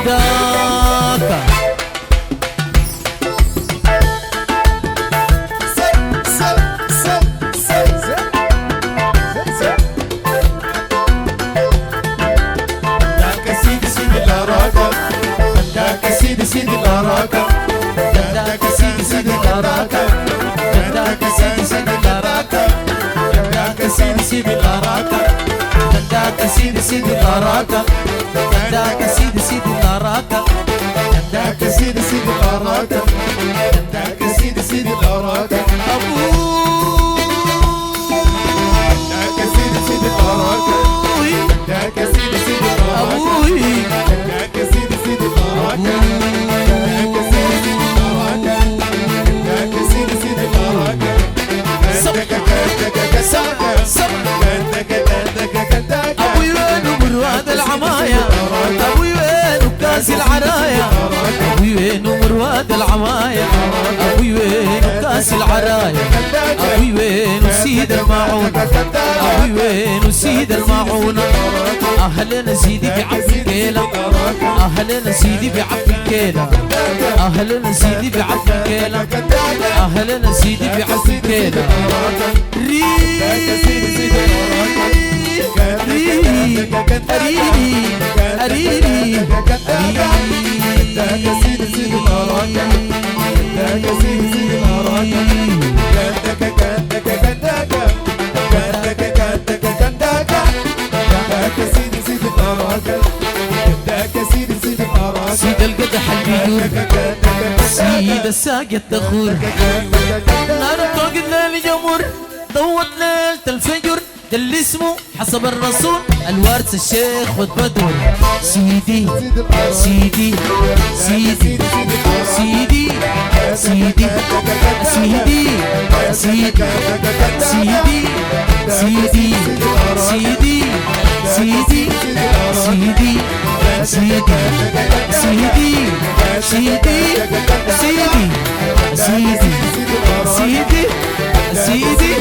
كنداكا سيدي الأراكة جدك سيدي الأراكة جدك سيدي الأراكة جدك سيدي الأراكة جدك سيدي الأراكة جدك سيدي الأراكة جدك سيدي الأراكة جدك سيدي الأراكة أبوي جدك سيدي الأراكة جدك سيدي الأراكة أبوي جدك سيدي الأراكة أبوي وينو مرواد العماية أبوي وينو كاس العراية أبوي وينو مرواد العماية أبوي وينو كاس العراية أبوي وينو سيد الماعونة أبوي وينو سيد الماعونة أهلا سيدي بعبد الكيلة أهلا سيدي بعبد الكيلة أهلا سيدي بعبد الكيلة أهلا سيدي بعبد الكيلة سيد القدح البيور سيد الساق التخور نار طاق الليل جمر ضوت ليلة الفجر ده اللي اسمه حسب الرسول الوارث الشيخ بدور سيدي سيدي سيدي سيدي سيدي سيدي سيدي سيدي سيدي سيدي سيدي سيدي سيدي سيدي سيدي سيدي سيدي سيدي سيدي